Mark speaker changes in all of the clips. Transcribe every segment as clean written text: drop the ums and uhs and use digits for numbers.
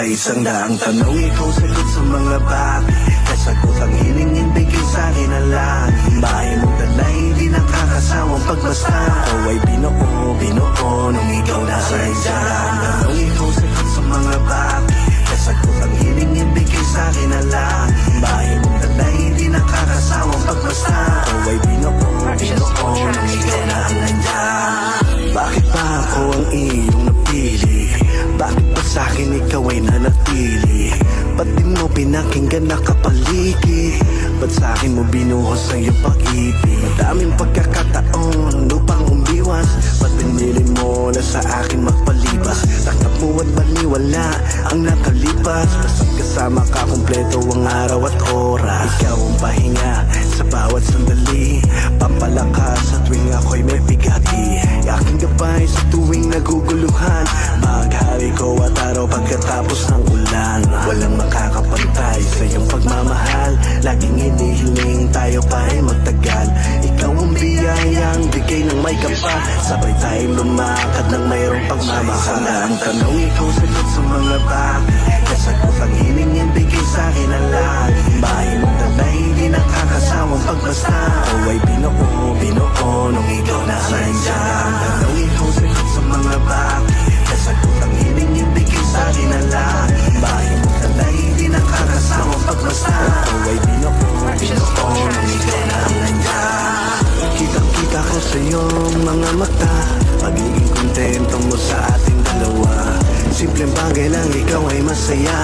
Speaker 1: sa isang daang tanong. Ikaw sagot sa mga bakit, kasagot ang hilingin, bigay sa'kin na lang. Bahay mong dala, hindi nakakasawang pagbasta. Ikaw ay binuo nung ikaw nasa isang daang tanong. Ikaw sagot sa mga bakit, kasagot ang hilingin, bigay sa'kin na lang. Bahay mong dala, hindi nakakasawang pagbasta. Ikaw ay binuo nung ikaw na ang nandiyan. Bakit ba ako ang iyong napili? Bakit ba sa'kin ikaw ay nanatili? Ba't di mo pinakinggan nakapaligid? Ba't sa'kin mo binuhos ang iyong pag-ibig? Madaming pagkakataon upang umiwas, ba't pinili mo na sa akin magpalibas? Takap mo at baliwala ang nakalipas. Basta't kasama ka kumpleto ang araw at oras. Ikaw ang pahinga sa bawat sandali, pampalakas sa tuwing ako'y may bigati. Aking gabay sa tuwing naguguluhan, maghari ko at araw pagkatapos ng ulan. Walang makakapantay sa iyong pagmamahal, laging hinihiling tayo pa ay magtagal. Ikaw ang biyayang bigay ng may kapal, sabay tayong lumakad ng mayroong pagmamahal. Ang tanong, ikaw sagot sa mga bakit, kasagot ang hilingin, bigay sa'kin na lang. Bahay mong dala, hindi nakakasawang pagbasta. Ikaw ay binuo nung ikaw nasa isang tanong. Ikaw sagot sa mga bakit, kasagot ang hilingin, bigay sa'kin na lang. Bahay mong dala, hindi nakakasawang pagbasta. Ikaw ay binuo nung ikaw na ang nandiyan. Kitang-kita ko sa iyong mga mata, pagiging kontento mo sa ating dalawa. Simpleng bagay lang, ikaw ay masaya,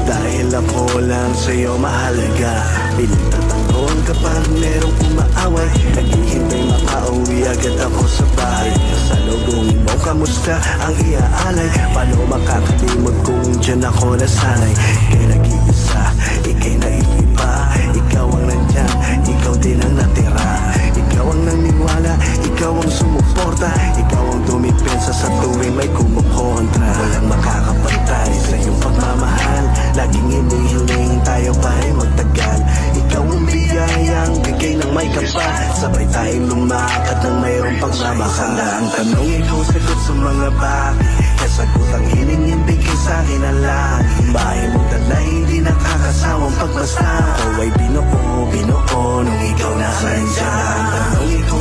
Speaker 1: dahil ako lang sa'yo mahalaga. Piling tatanggol kapag merong umaaway, naghihintay makauwi agad ako sa bahay. Sasalubungin mo, kamusta ang iaalay? Paano makakalimot kung dyan ako nasanay? Ika'y nag-iisa, ika'y naiiba, ikaw ang nandyan, ikaw din ang natira. Ikaw ang naniwala, ikaw ang sumuporta, ikaw ang dumipensa sa tuwing may kumukontra. Walang makakapantay sa iyong pagmamahal, laging hinihiling tayo pa ay magtagal. Ikaw ang biyayang bigay ng may kapal, sabay tayong lumakad ng mayroong pagmamahal. Ang tanong, ikaw sagot sa mga bakit, kasagot ang hilingin, bigay sa'kin na lang. Bahay mong dala, hindi nakakasawang pagbasta. Ikaw ay binuo nung ikaw nasa isang tanong. Ikaw